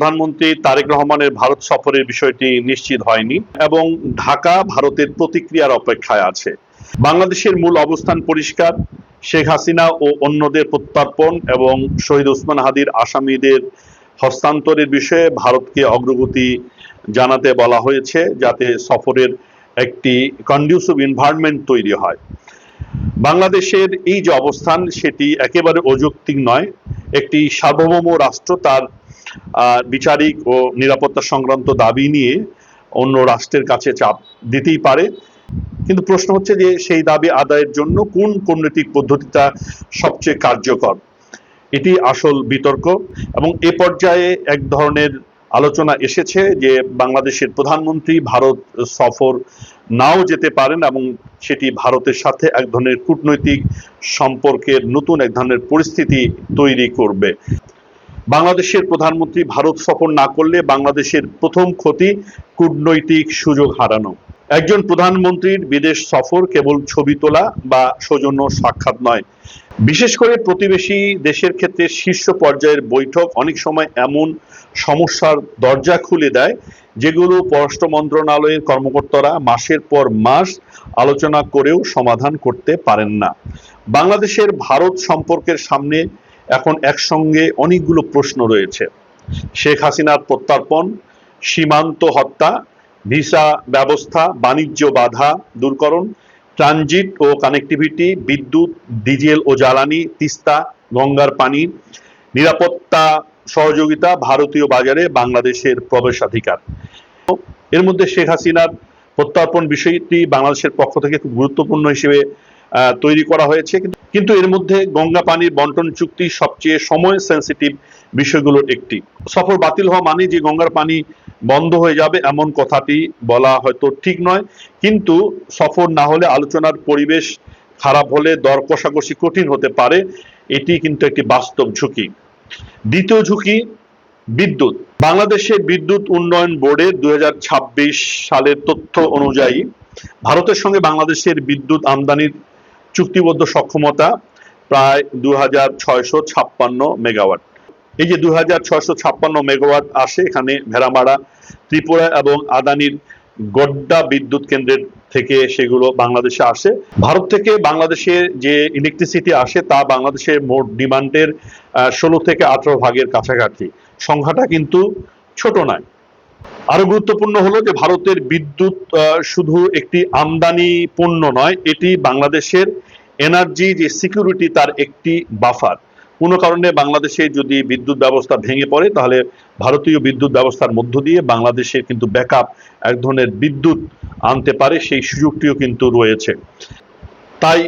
প্রধানমন্ত্রী তারেক রহমানের ভারত সফরের বিষয়টি নিশ্চিত হয়নি এবং ঢাকা ভারতের প্রতিক্রিয়ার অপেক্ষায় আছে। বাংলাদেশের মূল অবস্থান পরিষ্কার। শেখ হাসিনা ও অন্যদের প্রত্যর্পণ এবং শহীদ ওসমান হাদির আসামিদের হস্তান্তরের বিষয়ে ভারতকে অগ্রগতি জানাতে বলা হয়েছে, যাতে সফরের একটি কন্ডিউসিভ এনভায়রনমেন্ট তৈরি হয়। বাংলাদেশের এই যে অবস্থান সেটি একেবারে অযৌক্তিক নয়। একটি সার্বভৌম রাষ্ট্র তার বিচারিক ও নিরাপত্তা সংক্রান্ত দাবি নিয়ে অন্য রাষ্ট্রের কাছে চাপ দিতেই পারে, কিন্তু প্রশ্ন হচ্ছে যে সেই দাবি আদায়ের জন্য কোন কূটনৈতিক পদ্ধতিটা সবচেয়ে কার্যকর, এটি আসল বিতর্ক। এবং এ পর্যায়ে এক ধরনের আলোচনা এসেছে যে বাংলাদেশের প্রধানমন্ত্রী ভারত সফর নাও যেতে পারেন এবং সেটি ভারতের সাথে এক ধরনের কূটনৈতিক সম্পর্কের নতুন এক ধরনের পরিস্থিতি তৈরি করবে। বাংলাদেশের প্রধানমন্ত্রী ভারত সফর না করলে বাংলাদেশের প্রথম ক্ষতি কূটনৈতিক সুযোগ হারানো। একজন প্রধানমন্ত্রীর বিদেশ সফর কেবল ছবি তোলা বা সৌজন্য সাক্ষাৎ নয়। বিশেষ করে প্রতিবেশী দেশের ক্ষেত্রে শীর্ষ পর্যায়ের বৈঠক অনেক সময় এমন সমস্যার দরজা খুলে দেয় যেগুলো পররাষ্ট্র মন্ত্রণালয়ের কর্মকর্তারা মাসের পর মাস আলোচনা করেও সমাধান করতে পারেন না। বাংলাদেশের ভারত সম্পর্কের সামনে এখন একসঙ্গে অনেকগুলো প্রশ্ন রয়েছে। শেখ হাসিনার প্রত্যর্পণ, সীমান্ত হত্যা, ভিসা ব্যবস্থা, বাণিজ্য বাধা দূরকরণ, ট্রানজিট ও কানেক্টিভিটি, বিদ্যুৎ, ডিজেল ও জ্বালানি, তিস্তা, গঙ্গার পানি, নিরাপত্তা সহযোগিতা, ভারতীয় বাজারে বাংলাদেশের প্রবেশাধিকার। এর মধ্যে শেখ হাসিনার প্রত্যর্পণ বিষয়টি বাংলাদেশের পক্ষ থেকে খুব গুরুত্বপূর্ণ হিসেবে তৈরি করা হয়েছে, কিন্তু এর মধ্যে গঙ্গা পানির বন্টন চুক্তি সবচেয়ে সময় সেন্সিটিভ বিষয়গুলোর একটি। সফর বাতিল হওয়া মানে যে গঙ্গার পানি বন্ধ হয়ে যাবে এমন কথাটি বলা হয়তো ঠিক নয়, কিন্তু সফর না হলে আলোচনার পরিবেশ খারাপ হলে দর কষাকষি কঠিন হতে পারে, এটি কিন্তু একটি বাস্তব ঝুঁকি। দ্বিতীয় ঝুঁকি বিদ্যুৎ। বাংলাদেশের বিদ্যুৎ উন্নয়ন বোর্ডের 2026 সালের তথ্য অনুযায়ী ভারতের সঙ্গে বাংলাদেশের বিদ্যুৎ আমদানির চুক্তিবদ্ধ সক্ষমতা প্রায় 2656 মেগাওয়াট। এই যে 2656 মেগাওয়াট আসে এখানে ভেড়ামারা, ত্রিপুরা এবং আদানির গড্ডা বিদ্যুৎ কেন্দ্রের থেকে সেগুলো বাংলাদেশে আসে। ভারত থেকে বাংলাদেশে যে ইলেকট্রিসিটি আসে তা বাংলাদেশের মোট ডিমান্ডের 16 থেকে 18 ভাগের কাছাকাছি। সংখ্যাটা কিন্তু ছোট নয়। আরো গুরুত্বপূর্ণ হলো যে ভারতের বিদ্যুৎ শুধু একটি আমদানি পণ্য নয়, এটি বাংলাদেশের এনার্জি যে সিকিউরিটি তার একটি বাফার। কোনো কারণে বাংলাদেশে যদি বিদ্যুৎ ব্যবস্থা ভেঙে পড়ে তাহলে ভারতীয় বিদ্যুৎ ব্যবস্থার মধ্য দিয়ে বাংলাদেশের কিন্তু ব্যাকআপ এক ধরনের বিদ্যুৎ আনতে পারে, সেই সুযোগটিও কিন্তু রয়েছে। তাই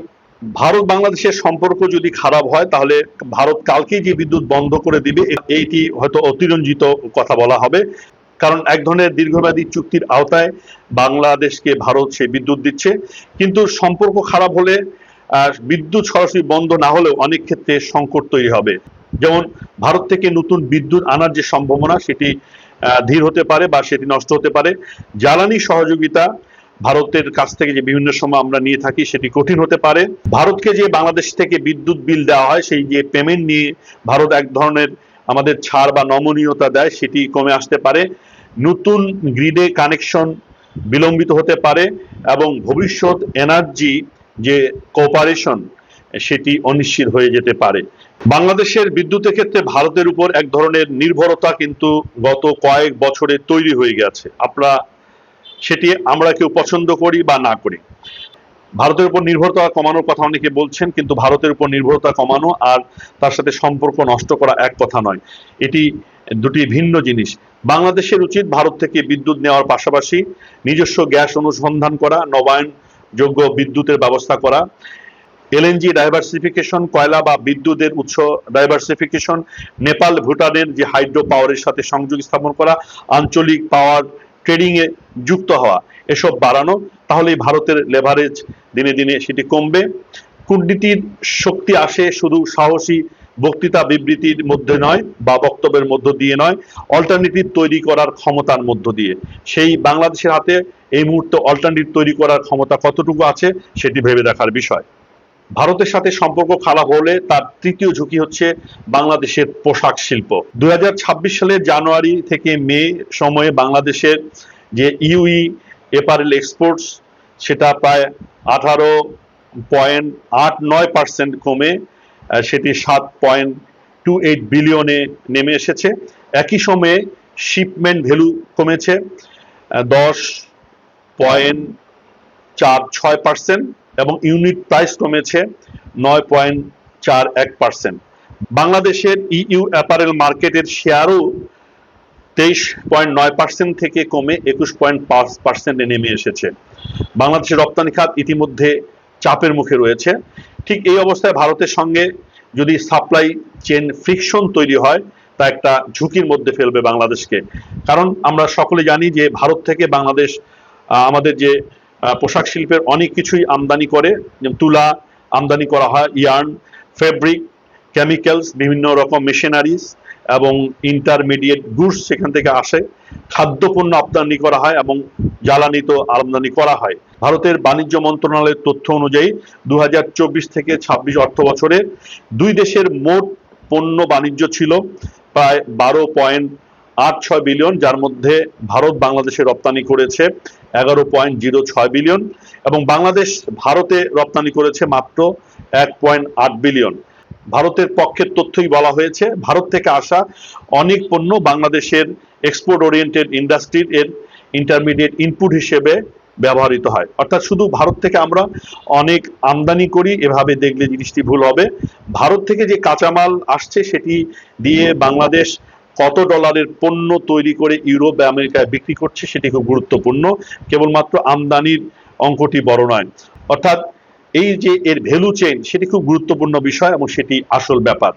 ভারত বাংলাদেশের সম্পর্ক যদি খারাপ হয় তাহলে ভারত কালকেই যে বিদ্যুৎ বন্ধ করে দিবে এইটি হয়তো অতিরঞ্জিত কথা বলা হবে, কারণ এক ধরনের দীর্ঘমেয়াদী চুক্তির আওতায় বাংলাদেশকে ভারত সেই বিদ্যুৎ দিচ্ছে। কিন্তু সম্পর্ক খারাপ হলে বিদ্যুৎ সরাসরি বন্ধ না হলেও অনেক ক্ষেত্রে সংকট তৈরি হবে। যেমন ভারত থেকে নতুন বিদ্যুৎ আনার যে সম্ভাবনা সেটি ধীর হতে পারে বা সেটি নষ্ট হতে পারে। জ্বালানি সহযোগিতা ভারতের কাছ থেকে যে বিভিন্ন সময় আমরা নিয়ে থাকি সেটি কঠিন হতে পারে। ভারতকে যে বাংলাদেশ থেকে বিদ্যুৎ বিল দেওয়া হয় সেই যে পেমেন্ট নিয়ে ভারত এক ধরনের আমাদের ছাড় বা নমনীয়তা দেয় সেটি কমে আসতে পারে। নতুন গ্রিডে কানেকশন বিলম্বিত হতে পারে এবং ভবিষ্যৎ এনার্জি যে কোঅপারেশন সেটি অনিশ্চিত হয়ে যেতে পারে। বাংলাদেশের বিদ্যুতের ক্ষেত্রে ভারতের উপর এক ধরনের নির্ভরতা কিন্তু গত কয়েক বছরে তৈরি হয়ে গেছে। সেটি আমরা কেউ পছন্দ করি বা না করি। ভারতের উপর নির্ভরতা কমানোর কথা অনেকে বলছেন, কিন্তু ভারতের উপর নির্ভরতা কমানো আর তার সাথে সম্পর্ক নষ্ট করা এক কথা নয়, এটি দুটি ভিন্ন জিনিস। বাংলাদেশের উচিত ভারত থেকে বিদ্যুৎ নেওয়ার পাশাপাশি নিজস্ব গ্যাস অনুসন্ধান করা, নবায়নযোগ্য বিদ্যুতের ব্যবস্থা করা, এলএনজি ডাইভার্সিফিকেশন, কয়লা বা বিদ্যুতের উৎস ডাইভার্সিফিকেশন, নেপাল ভুটানের যে হাইড্রো পাওয়ারের সাথে সংযোগ স্থাপন করা, আঞ্চলিক পাওয়ার ট্রেডিং এ যুক্ত হওয়া, এসব বাড়ানো। তাহলেই ভারতের লেভারেজ দিনে দিনে সেটি কমবে। কূটনীতির শক্তি আসে শুধু সাহসী বক্তৃতা বিবৃতির মধ্যে নয় বা বক্তব্যের মধ্য দিয়ে নয়, অল্টারনেটিভ তৈরি করার ক্ষমতার মধ্য দিয়ে। সেই বাংলাদেশের হাতে এই মুহূর্তে অল্টারনেটিভ তৈরি করার ক্ষমতা কতটুকু আছে সেটি ভেবে দেখার বিষয়। ভারতের সাথে সম্পর্ক খারাপ হলে তার তৃতীয় ঝুঁকি হচ্ছে বাংলাদেশের পোশাক শিল্প। 2026 সালের জানুয়ারি থেকে মে সময়ে বাংলাদেশের যে ইউই এপারেল এক্সপোর্টস সেটা প্রায় 18.89% কমে সেটি 7.28 বিলিয়নে নেমে এসেছে। একই সময়ে শিপমেন্ট ভ্যালু কমেছে 10.46% এবং ইউনিট প্রাইস কমেছে 9.41%। বাংলাদেশের ইইউ অ্যাপারেল মার্কেটের শেয়ারও 23.9% থেকে কমে 21.5%-এ নেমে এসেছে। বাংলাদেশের রপ্তানি খাত ইতিমধ্যে চাপের মুখে রয়েছে। ঠিক এই অবস্থায় ভারতের সঙ্গে যদি সাপ্লাই চেন ফ্রিকশন তৈরি হয় তা একটা ঝুঁকির মধ্যে ফেলবে বাংলাদেশকে। কারণ আমরা সকলে জানি যে ভারত থেকে বাংলাদেশ আমাদের যে পোশাক শিল্পের অনেক কিছুই আমদানি করে, যেমন তুলা আমদানি করা হয়, ইয়ার্ন, ফেব্রিক, কেমিক্যালস, বিভিন্ন রকম মেশিনারিজ এবং ইন্টারমিডিয়েট গুডস সেখান থেকে আসে, খাদ্যপণ্য আমদানি করা হয় এবং জ্বালানি তো আমদানি করা হয়। ভারতের বাণিজ্য মন্ত্রণালয়ের তথ্য অনুযায়ী 2024 থেকে 26 অর্থ বছরে দুই দেশের মোট পণ্য বাণিজ্য ছিল প্রায় 12.86 বিলিয়ন, যার মধ্যে ভারত বাংলাদেশে রপ্তানি করেছে 11.06 বিলিয়ন এবং বাংলাদেশ ভারতে রপ্তানি করেছে মাত্র 1.8 বিলিয়ন। ভারতের পক্ষের তথ্যই বলা হয়েছে ভারত থেকে আসা অনেক পণ্য বাংলাদেশের এক্সপোর্ট ওরিয়েন্টেড ইন্ডাস্ট্রির এর ইন্টারমিডিয়েট ইনপুট হিসেবে ব্যবহৃত হয়। অর্থাৎ শুধু ভারত থেকে আমরা অনেক আমদানি করি এভাবে দেখলে জিনিসটি ভুল হবে। ভারত থেকে যে কাঁচামাল আসছে সেটি দিয়ে বাংলাদেশ কত ডলারের পণ্য তৈরি করে ইউরোপ বা আমেরিকায় বিক্রি করছে সেটি খুব গুরুত্বপূর্ণ, কেবলমাত্র আমদানির অঙ্কটি বড় নয়। অর্থাৎ এই যে এর ভ্যালু চেইন সেটি খুব গুরুত্বপূর্ণ বিষয় এবং সেটি আসল ব্যাপার।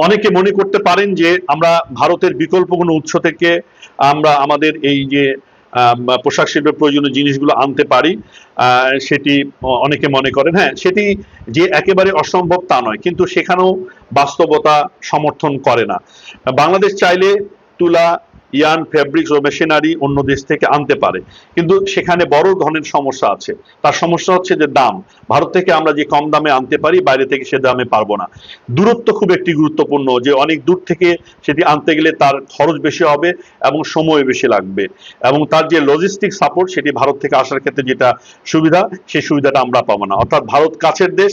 অনেকে মনে করতে পারেন যে আমরা ভারতের বিকল্প কোনো উৎস থেকে আমরা আমাদের এই যে পোশাক শিল্পের প্রয়োজনীয় জিনিসগুলো আনতে পারি, সেটি অনেকে মনে করেন। হ্যাঁ, সেটি যে একেবারে অসম্ভব তা নয়, কিন্তু সেখানেও বাস্তবতা সমর্থন করে না। বাংলাদেশ চাইলে তুলা, ইয়ার্ন, ফেব্রিক্স ও মেশিনারি অন্য দেশ থেকে আনতে পারে, কিন্তু সেখানে বড় ধরনের সমস্যা আছে। তার সমস্যা হচ্ছে যে দাম। ভারত থেকে আমরা যে কম দামে আনতে পারি বাইরে থেকে সে দামে পারবো না। দূরত্ব খুব একটি গুরুত্বপূর্ণ, যে অনেক দূর থেকে সেটি আনতে গেলে তার খরচ বেশি হবে এবং সময় বেশি লাগবে, এবং তার যে লজিস্টিক সাপোর্ট সেটি ভারত থেকে আসার ক্ষেত্রে যেটা সুবিধা সেই সুবিধাটা আমরা পাবো না। অর্থাৎ ভারত কাছের দেশ,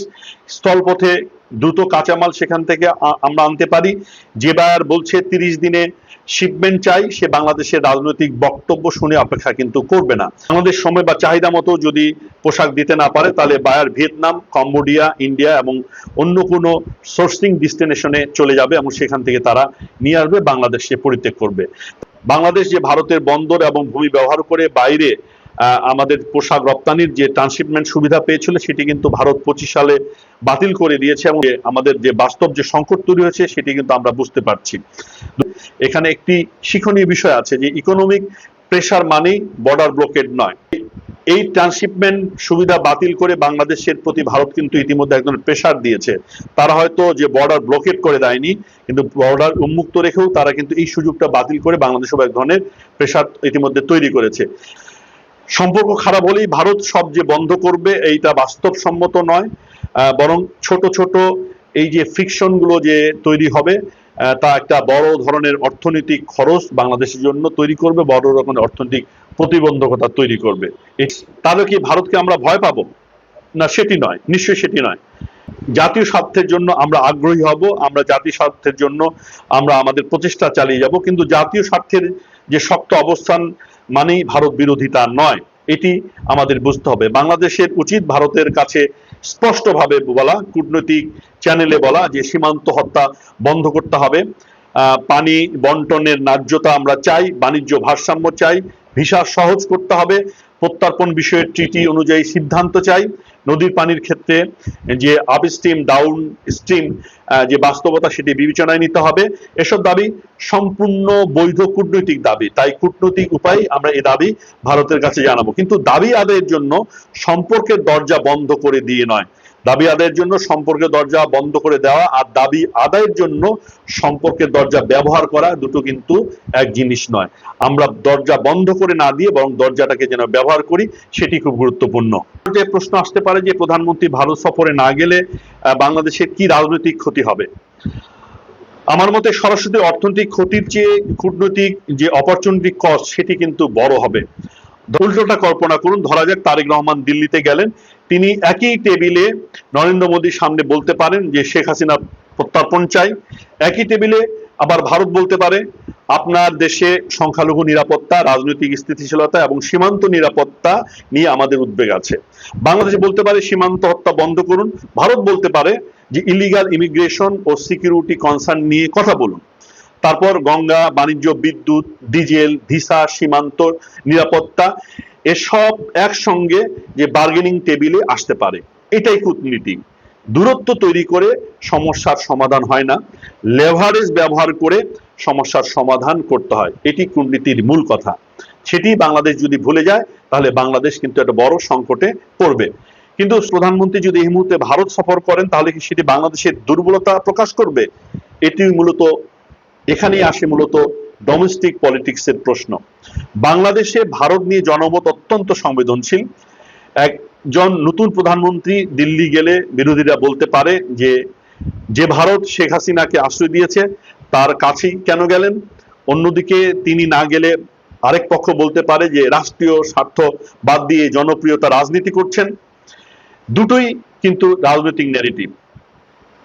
স্থলপথে দ্রুত কাঁচামাল সেখান থেকে আমরা আনতে পারি। যে বায়ার বলছে 30 দিনে শিপমেন্ট চাই, সে বাংলাদেশের রাজনৈতিক বক্তব্য শুনে অপেক্ষা কিন্তু করবে না। আমাদের সময় বা চাহিদা মতো যদি পোশাক দিতে না পারে তাহলে বায়ার ভিয়েতনাম, কম্বোডিয়া, ইন্ডিয়া এবং অন্য কোনো সোর্সিং ডেস্টিনেশনে চলে যাবে এবং সেখান থেকে তারা নিয়ে আসবে, বাংলাদেশে পরিত্যাগ করবে। বাংলাদেশ যে ভারতের বন্দর এবং ভূমি ব্যবহার করে বাইরে আমাদের পোশাক রপ্তানির যে ট্রান্সশিপমেন্ট সুবিধা পেয়েছিল সেটি কিন্তু ভারত 25 সালে বাতিল করে দিয়েছে এবং আমাদের যে বাস্তব যে সংকট তৈরি হয়েছে সেটি কিন্তু আমরা বুঝতে পারছি। এখানে একটি শিক্ষণীয় বিষয় আছে যে ইকোনমিক প্রেসার মানেই বর্ডার ব্লকেড নয়। এই ট্রান্সশিপমেন্ট সুবিধা বাতিল করে বাংলাদেশের প্রতি ভারত কিন্তু ইতিমধ্যে এক ধরনের প্রেসার দিয়েছে। তারা হয়তো যে বর্ডার ব্লকেড করে দেয়নি, কিন্তু বর্ডার উন্মুক্ত রেখেও তারা কিন্তু এই সুযোগটা বাতিল করে বাংলাদেশেও এক ধরনের প্রেসার ইতিমধ্যে তৈরি করেছে। সম্পর্ক খারাপ হলেই ভারত সব যে বন্ধ করবে এইটা বাস্তবসম্মত নয়, বরং ছোট ছোট এই যে ফ্রিকশন গুলো যে তৈরি হবে তা একটা বড় ধরনের অর্থনৈতিক খরচ বাংলাদেশের জন্য তৈরি করবে, বড় রকমের অর্থনৈতিক প্রতিবন্ধকতা তৈরি করবে। তাহলে কি ভারতকে আমরা ভয় পাবো না? সেটি নয়, নিশ্চয়ই সেটি নয়। জাতীয় স্বার্থের জন্য আমরা আগ্রহী হব, আমরা জাতীয় স্বার্থের জন্য আমরা আমাদের প্রচেষ্টা চালিয়ে যাব, কিন্তু জাতীয় স্বার্থের যে শক্ত অবস্থান মানেই ভারত বিরোধিতা নয়, এটি আমাদের বুঝতে হবে। বাংলাদেশের উচিত ভারতের কাছে স্পষ্টভাবে বলা, কূটনৈতিক চ্যানেলে বলা যে সীমান্ত হত্যা বন্ধ করতে হবে, পানি বন্টনের ন্যায্যতা আমরা চাই, বাণিজ্য ভারসাম্য চাই, ভিসা সহজ করতে হবে, প্রত্যর্পণ বিষয়ে ট্রিটি অনুযায়ী সিদ্ধান্ত চাই, নদীর পানির ক্ষেত্রে যে আপস্ট্রিম ডাউন স্ট্রিম যে বাস্তবতা সেটি বিবেচনায় নিতে হবে। এসব দাবি সম্পূর্ণ বৈধ কূটনৈতিক দাবি, তাই কূটনৈতিক উপায় আমরা এই দাবি ভারতের কাছে জানাবো, কিন্তু দাবি আদায়ের জন্য সম্পর্কের দরজা বন্ধ করে দিয়ে নয়। দাবি আদায়ের জন্য সম্পর্কের দরজা বন্ধ করে দেওয়া আর দাবি আদায়ের জন্য সম্পর্কের দরজা ব্যবহার করা দুটো কিন্তু এক জিনিস নয়। আমরা দরজা বন্ধ করে না দিয়ে বরং দরজাটাকে যেন ব্যবহার করি, সেটি খুব গুরুত্বপূর্ণ। যে প্রশ্ন আসতে পারে যে প্রধানমন্ত্রী ভারত সফরে না গেলে বাংলাদেশের কি রাজনৈতিক ক্ষতি হবে। আমার মতে সরাসরি অর্থনৈতিক ক্ষতির চেয়ে কূটনৈতিক যে অপরচুনিটি কস্ট সেটি কিন্তু বড় হবে। উল্টোটা কল্পনা করুন, ধরা যাক তারেক রহমান দিল্লিতে গেলেন, তিনি একই টেবিলে নরেন্দ্র মোদীর সামনে বলতে পারেন যে শেখ হাসিনা প্রত্যর্পণ চাই, একই টেবিলে আবার ভারত বলতে পারে আপনার দেশে সংখ্যালঘু নিরাপত্তা, রাজনৈতিক স্থিতিশীলতা এবং সীমান্ত নিরাপত্তা নিয়ে আমাদের উদ্বেগ আছে। বাংলাদেশ বলতে পারে সীমান্ত হত্যা বন্ধ করুন, ভারত বলতে পারে যে ইলিগাল ইমিগ্রেশন ও সিকিউরিটি কনসার্ন নিয়ে কথা বলুন। তারপর গঙ্গা, বাণিজ্য, বিদ্যুৎ, ডিজেল, ভিসা, সীমান্ত নিরাপত্তা এসব একসঙ্গে যে বার্গেনিং টেবিলে আসতে পারে, এটাই কূটনীতি। দূরত্ব তৈরি করে সমস্যার সমাধান হয় না, লেভারেজ ব্যবহার করে সমস্যার সমাধান করতে হয়, এটি কূটনীতির মূল কথা। সেটি বাংলাদেশ যদি ভুলে যায় তাহলে বাংলাদেশ কিন্তু একটা বড় সংকটে পড়বে। কিন্তু প্রধানমন্ত্রী যদি এই মুহূর্তে ভারত সফর করেন তাহলে কি সেটি বাংলাদেশের দুর্বলতা প্রকাশ করবে? এটি মূলত এখানেই আসে মূলত ডোমেস্টিক পলিটিক্সের প্রশ্ন। বাংলাদেশে ভারত নিয়ে জনমত অত্যন্ত সংবেদনশীল। একজন নতুন প্রধানমন্ত্রী দিল্লি গেলে বিরোধীরা বলতে পারে যে যে ভারত শেখ হাসিনাকে আশ্রয় দিয়েছে তার কাছেই কেন গেলেন। অন্যদিকে তিনি না গেলে আরেক পক্ষ বলতে পারে যে রাষ্ট্রীয় স্বার্থ বাদ দিয়ে জনপ্রিয়তা রাজনীতি করছেন। দুটোই কিন্তু রাজনৈতিক ন্যারেটিভ।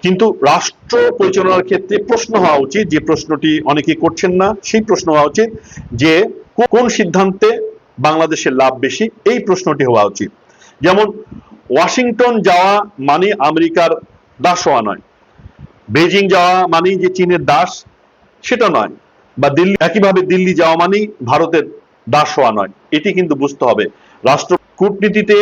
কিন্তু রাষ্ট্র পরিচালনার ক্ষেত্রে প্রশ্ন হওয়া উচিত, যে প্রশ্নটি অনেকে করছেন না, সেই প্রশ্ন হওয়া উচিত যে কোন সিদ্ধান্তে বাংলাদেশের লাভ বেশি, এই প্রশ্নটি হওয়া উচিত। যেমন ওয়াশিংটন যাওয়া মানে আমেরিকার দাস হওয়া নয়, বেজিং যাওয়া মানে যে চীনের দাস সেটা নয়, বা দিল্লি একইভাবে দিল্লি যাওয়া মানে ভারতের দাস হওয়া নয়, এটি কিন্তু বুঝতে হবে। রাষ্ট্র কূটনীতিতে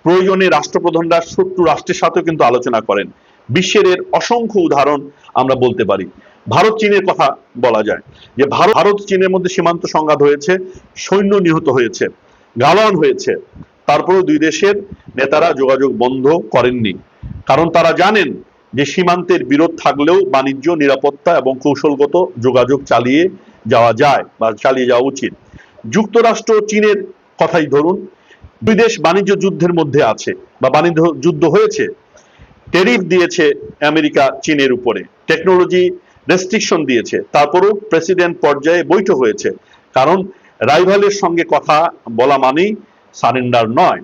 প্রয়োজনে রাষ্ট্রপ্রধানরা শত্রু রাষ্ট্রের সাথেও কিন্তু আলোচনা করেন। বিশ্বের এর অসংখ্য উদাহরণ আমরা বলতে পারি। ভারত চীনের কথা বলা যায় যে ভারত চীনের মধ্যে সীমান্ত সংঘাত হয়েছে, সৈন্য নিহত হয়েছে, গালওয়ান হয়েছে, তারপরেও দুই দেশের নেতারা যোগাযোগ বন্ধ করেননি, কারণ তারা জানেন যে সীমান্তের বিরোধ থাকলেও বাণিজ্য, নিরাপত্তা এবং কৌশলগত যোগাযোগ চালিয়ে যাওয়া যায় বা চালিয়ে যাওয়া উচিত। যুক্তরাষ্ট্র চীনের কথাই ধরুন, দুই দেশ বাণিজ্য যুদ্ধের মধ্যে আছে বা বাণিজ্য যুদ্ধ হয়েছে। ট্যারিফ দিয়েছে আমেরিকা চীনের উপরে, টেকনোলজি রেস্ট্রিকশন দিয়েছে, তারপরও প্রেসিডেন্ট পর্যায়ে বৈঠক হয়েছে, কারণ রাইভালের সঙ্গে কথা বলা মানেই সারেন্ডার নয়।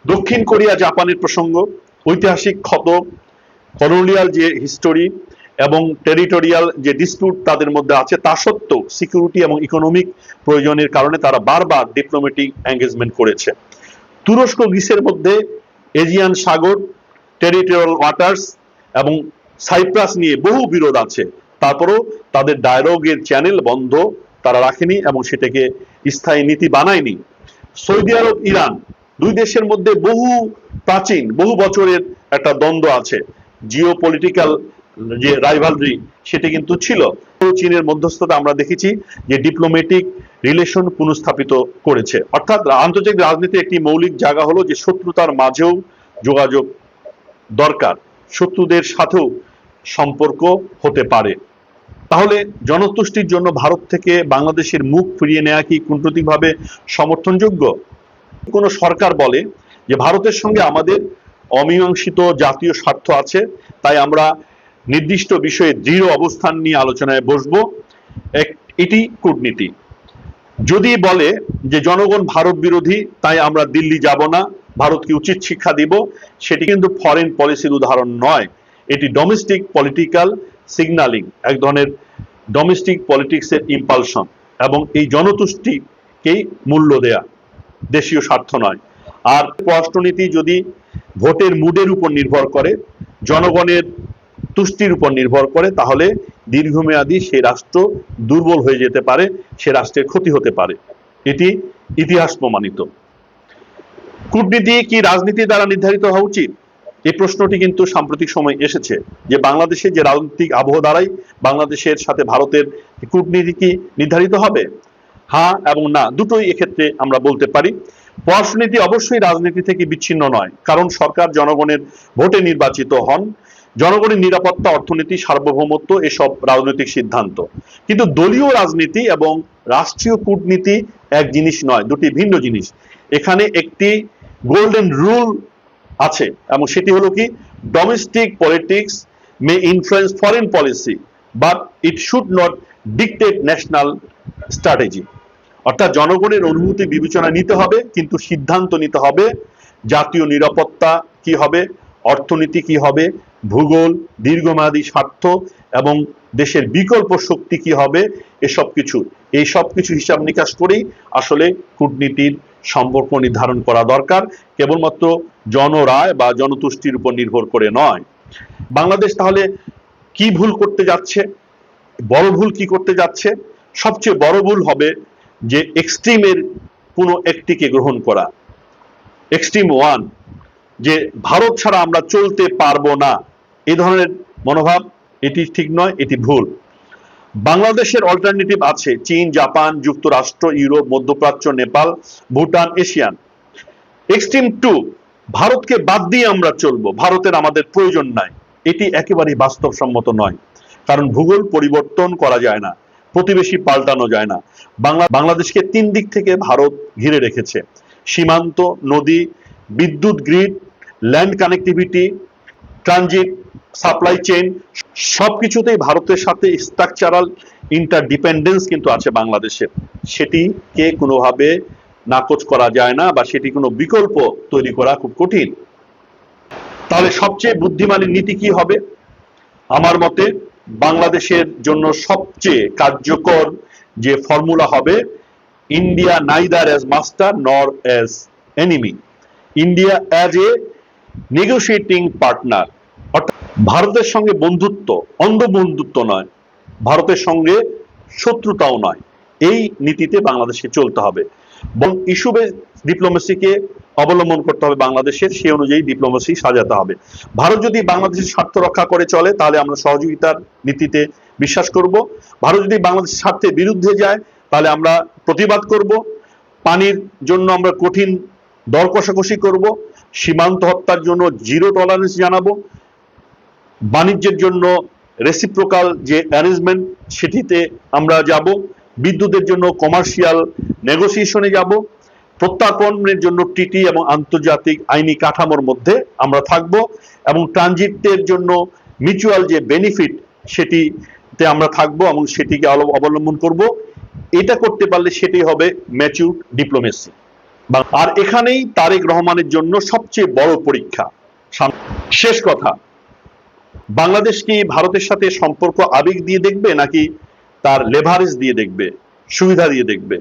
দক্ষিণ কোরিয়া জাপানের প্রসঙ্গ, ঐতিহাসিক ক্ষত, কলোনিয়াল যে হিস্টোরি এবং টেরিটোরিয়াল যে ডিসপিউট তাদের মধ্যে আছে, তা সত্ত্বেও সিকিউরিটি এবং ইকোনমিক প্রয়োজনের কারণে তারা বারবার ডিপ্লোম্যাটিক এঙ্গেজমেন্ট করেছে। তুরস্ক গ্রিসের মধ্যে এজিয়ান সাগর, টেরিটোরিয়াল ওয়াটার্স এবং সাইপ্রাস নিয়ে বহু বিরোধ আছে, তারপরও তাদের ডায়ালগের চ্যানেল বন্ধ তারা রাখেনি এবং সেটাকে স্থায়ী নীতি বানায়নি। সৌদি আরব, ইরান, দুই দেশের মধ্যে বহু প্রাচীন, বহু বছরের একটা দ্বন্দ্ব আছে, জিও পলিটিক্যাল যে রাইভালরি সেটা কিন্তু ছিল। চীনের মধ্যস্থতা আমরা দেখেছি যে ডিপ্লোম্যাটিক রিলেশন পুনঃস্থাপিত করেছে। অর্থাৎ আন্তর্জাতিক রাজনীতির একটি মৌলিক জায়গা হলো যে শত্রুতার মাঝেও যোগাযোগ দরকার, শত্রুদের সাথেও সম্পর্ক হতে পারে। তাহলে জনতুষ্টির জন্য ভারত থেকে বাংলাদেশের মুখ ফিরিয়ে নেওয়া কি কূটনৈতিকভাবে সমর্থনযোগ্য? কোন সরকার বলে যে ভারতের সঙ্গে আমাদের অমীমাংসিত জাতীয় স্বার্থ আছে, তাই আমরা নির্দিষ্ট বিষয়ে দৃঢ় অবস্থান নিয়ে আলোচনায় বসবো, এটি কূটনীতি। যদি বলে যে জনগণ ভারত বিরোধী তাই আমরা দিল্লি যাব না, ভারতকে উচিত শিক্ষা দিব, সেটি কিন্তু ফরেন পলিসির উদাহরণ নয়, এটি ডোমেস্টিক পলিটিক্যাল সিগন্যালিং, এক ধরনের ডোমেস্টিক পলিটিক্সের ইম্পালশন, এবং এই জনতুষ্টিকেই মূল্য দেয়া, দেশীয় স্বার্থ নয়। আর পররাষ্ট্রনীতি যদি ভোটের মুডের উপর নির্ভর করে, জনগণের তুষ্টির উপর নির্ভর করে, তাহলে দীর্ঘমেয়াদী সে রাষ্ট্র দুর্বল হয়ে যেতে পারে, সে রাষ্ট্রের ক্ষতি হতে পারে, এটি ইতিহাস প্রমাণিত। কূটনীতি কি রাজনীতি দ্বারা নির্ধারিত হওয়া উচিত? এই প্রশ্নটি কিন্তু সাম্প্রতিক সময় এসেছে যে বাংলাদেশে যে রাজনৈতিক আবহ দ্বারাই বাংলাদেশের সাথে ভারতের কূটনীতি কি নির্ধারিত হবে? হ্যাঁ এবং না, দুটোই এক্ষেত্রে আমরা বলতে পারি। পররাষ্ট্রনীতি অবশ্যই রাজনীতি থেকে বিচ্ছিন্ন নয়, কারণ সরকার জনগণের ভোটে নির্বাচিত হন। জনগণের নিরাপত্তা, অর্থনীতি, সার্বভৌমত্ব এসব রাজনৈতিক সিদ্ধান্ত। কিন্তু দলীয় রাজনীতি এবং রাষ্ট্রীয় কূটনীতি এক জিনিস নয়, দুটি ভিন্ন জিনিস। এখানে একটি গোল্ডেন রুল আছে, এবং সেটি হলো কি, domestic politics May influence foreign policy but it should not dictate national strategy. অর্থাৎ জনগণের অনুভূতি বিবেচনা নিতে হবে, কিন্তু সিদ্ধান্ত নিতে হবে জাতীয় নিরাপত্তা কি হবে, অর্থনীতি কি হবে, ভূগোল, দীর্ঘমেয়াদী স্বার্থ এবং দেশের বিকল্প শক্তি কি হবে, এই সব কিছু হিসাব নিকাশ করেই আসলে কূটনীতির সম্পর্ক নির্ধারণ করা দরকার, কেবলমাত্র জনরায় বা জনতুষ্টির উপর নির্ভর করে নয়। বাংলাদেশ তাহলে কি ভুল করতে যাচ্ছে, বড় ভুল কি করতে যাচ্ছে? সবচেয়ে বড় ভুল হবে যে এক্সট্রিমের কোনো একটিকে গ্রহণ করা। এক্সট্রিম ওয়ান, যে ভারত ছাড়া আমরা চলতে পারবো না, এই ধরনের মনোভাব, এটি ঠিক নয়, এটি ভুল। বাংলাদেশের অল্টারনেটিভ আছে চীন, জাপান, যুক্তরাষ্ট্র, ইউরোপ, মধ্যপ্রাচ্য, Nepal, Bhutan, Asian. Extreme two, ভারতকে বাদ দিয়ে আমরা চলবো, ভারতের আমাদের প্রয়োজন নাই, এটি একেবারেই বাস্তবসম্মত নয়। কারণ ভূগোল পরিবর্তন করা যায় না, প্রতিবেশী পাল্টানো যায় না। বাংলাদেশকে তিন দিক থেকে ভারত ঘিরে রেখেছে: সীমান্ত, নদী, বিদ্যুৎ grid, land connectivity, transit, supply chain, সবকিছুতেই ভারতের সাথে স্ট্রাকচারাল ইন্টারডিপেন্ডেন্স কিন্তু আছে বাংলাদেশের। সেটিকে কোনোভাবে নাকচ করা যায় না, বা সেটি কোনো বিকল্প তৈরি করা খুব কঠিন। তাহলে সবচেয়ে বুদ্ধিমানের নীতি কি হবে? আমার মতে বাংলাদেশের জন্য সবচেয়ে কার্যকর যে ফর্মুলা হবে, India neither as master nor as enemy, India as a negotiating partner. অর্থাৎ ভারতের সঙ্গে বন্ধুত্ব, অন্ধ বন্ধুত্ব নয়, ভারতের সঙ্গে শত্রুতাও নয়, এই নীতিতে বাংলাদেশকে চলতে হবে। এবং ইস্যু বেস ডিপ্লোমেসিকে অবলম্বন করতে হবে বাংলাদেশের, সেই অনুযায়ী ডিপ্লোমেসি সাজাতে হবে। ভারত যদি বাংলাদেশের স্বার্থ রক্ষা করে চলে, তাহলে আমরা সহযোগিতার নীতিতে বিশ্বাস করব। ভারত যদি বাংলাদেশের স্বার্থের বিরুদ্ধে যায়, তাহলে আমরা প্রতিবাদ করব। পানির জন্য আমরা কঠিন দর কষাকষি করব, সীমান্ত হত্যার জন্য জিরো টলারেন্স জানাবো, বাণিজ্যের জন্য রেসিপ্রোকাল যে অ্যারেঞ্জমেন্ট সেটিতে আমরা যাব, বিদ্যুতের জন্য কমার্শিয়াল নেগোসিয়েশনে যাব, প্রত্যার্পণের জন্য টিটি এবং আন্তর্জাতিক আইনি কাঠামোর মধ্যে আমরা থাকব, এবং ট্রানজিটের জন্য মিউচুয়াল যে বেনিফিট সেটিতে আমরা থাকব এবং সেটিকে অবলম্বন করব। এটা করতে পারলে সেটি হবে ম্যাচিউর ডিপ্লোমেসি। আর এখানেই তারেক রহমানের জন্য সবচেয়ে বড় পরীক্ষা। শেষ কথা, বাংলাদেশ কি ভারতের সাথে সম্পর্ক আবেগ দিয়ে দেখবে, নাকি তার লেভারেজ দিয়ে দেখবে, সুবিধা দিয়ে দেখবে?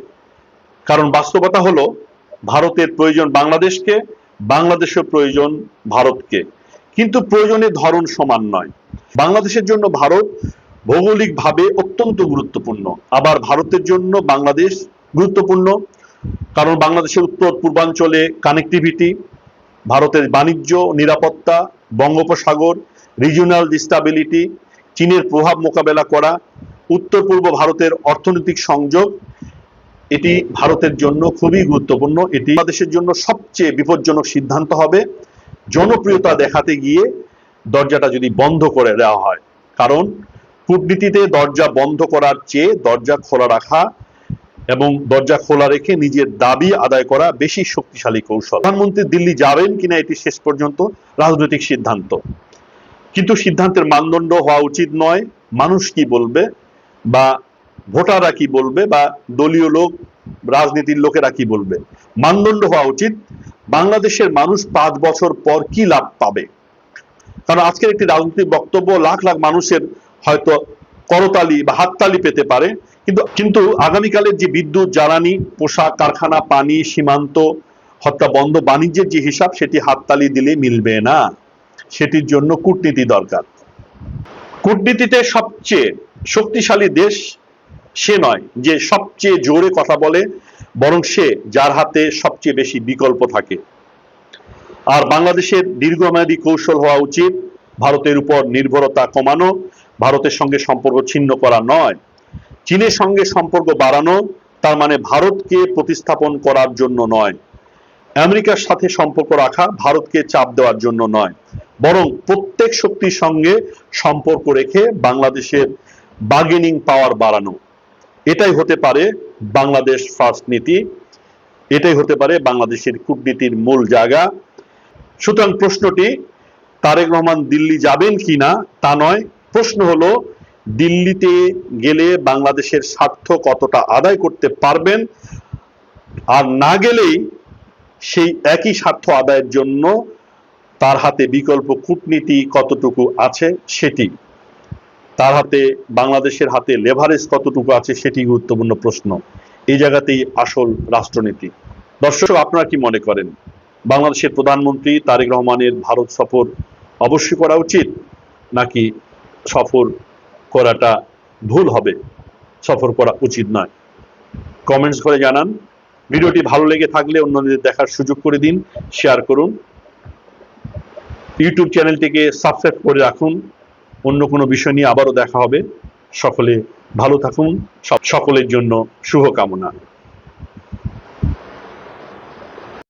কারণ বাস্তবতা হলো, ভারতের প্রয়োজন বাংলাদেশকে, বাংলাদেশের প্রয়োজন ভারতকে, কিন্তু প্রয়োজনের ধরন সমান নয়। বাংলাদেশের জন্য ভারত ভৌগোলিকভাবে অত্যন্ত গুরুত্বপূর্ণ, আবার ভারতের জন্য বাংলাদেশ গুরুত্বপূর্ণ, কারণ বাংলাদেশের উত্তর পূর্বাঞ্চলে কানেক্টিভিটি, ভারতের বাণিজ্য, নিরাপত্তা, বঙ্গোপসাগর, রিজিওনাল স্টেবিলিটি, চীনের প্রভাব মোকাবেলা করা, উত্তর পূর্ব ভারতের অর্থনৈতিক সংযোগ, এটি ভারতের জন্য খুবই গুরুত্বপূর্ণ। এটি বাংলাদেশের জন্য সবচেয়ে বিপজ্জনক সিদ্ধান্ত হবে জনপ্রিয়তা দেখাতে গিয়ে দরজাটা যদি বন্ধ করে দেওয়া হয়। কারণ কূটনীতিতে দরজা বন্ধ করার চেয়ে দরজা খোলা রাখা এবং দরজা খোলা রেখে নিজের দাবি আদায় করা বেশি শক্তিশালী কৌশল। প্রধানমন্ত্রী দিল্লি যাবেন কিনা এটি শেষ পর্যন্ত রাজনৈতিক সিদ্ধান্ত, কিন্তু সিদ্ধান্তের মানদণ্ড হওয়া উচিত নয় মানুষ কি বলবে, বা ভোটাররা কি বলবে, বা দলীয় লোক, রাজনীতির লোকেরা কি বলবে। মানদণ্ড হওয়া উচিত বাংলাদেশের মানুষ 5 বছর পর কি লাভ পাবে। কারণ আজকের একটি রাজনৈতিক বক্তব্য লাখ লাখ মানুষের হয়তো করতালি বা হাততালি পেতে পারে, কিন্তু আগামীকালের যে বিদ্যুৎ, জ্বালানি, পোশাক কারখানা, পানি, সীমান্ত হত্যা বন্ধ, বাণিজ্যের যে হিসাব, সেটি হাততালি দিলে মিলবে না। সেটির জন্য কূটনীতি দরকার। কূটনীতিতে সবচেয়ে শক্তিশালী দেশ সে নয় যে সবচেয়ে জোরে কথা বলে, বরং সে যার হাতে সবচেয়ে বেশি বিকল্প থাকে। আর বাংলাদেশের দীর্ঘমেয়াদী কৌশল হওয়া উচিত ভারতের উপর নির্ভরতা কমানো, ভারতের সঙ্গে সম্পর্ক ছিন্ন করা নয়। চীনের সঙ্গে সম্পর্ক বাড়ানো, তার মানে ভারতকে প্রতিস্থাপন করার জন্য নয়। আমেরিকার সাথে সম্পর্ক রাখা ভারতকে চাপ দেওয়ার জন্য নয়, বরং প্রত্যেক শক্তির সঙ্গে সম্পর্ক রেখে বাংলাদেশের বার্গেনিং পাওয়ার বাড়ানো। এটাই হতে পারে বাংলাদেশ ফার্স্ট নীতি, এটাই হতে পারে বাংলাদেশের কূটনীতির মূল জায়গা। সুতরাং প্রশ্নটি তারেক রহমান দিল্লি যাবেন কিনা তা নয়, প্রশ্ন হলো দিল্লিতে গেলে বাংলাদেশের স্বার্থ কতটা আদায় করতে পারবেন, আর না গেলেই সেই একই স্বার্থ আদায়ের জন্য তার হাতে বিকল্প কূটনীতি কতটুকু আছে সেটি, তার হাতে বাংলাদেশের হাতে লেভারেজ কতটুকু আছে সেটি গুরুত্বপূর্ণ প্রশ্ন। এই জায়গাতেই আসল রাষ্ট্রনীতি। দর্শক, আপনারা কি মনে করেন বাংলাদেশের প্রধানমন্ত্রী তারেক রহমানের ভারত সফর অবশ্যই করা উচিত, নাকি সফর করাটা ভুল হবে, সফর করা উচিত নয়? কমেন্টস করে জানান। ভিডিওটি ভালো লেগে থাকলে অন্যদের দেখার সুযোগ করে দিন, শেয়ার করুন। ইউটিউব চ্যানেলটিকে সাবস্ক্রাইব করে রাখুন। অন্য কোনো বিষয় নিয়ে আবারও দেখা হবে। সকলে ভালো থাকুন, সকলের জন্য শুভকামনা।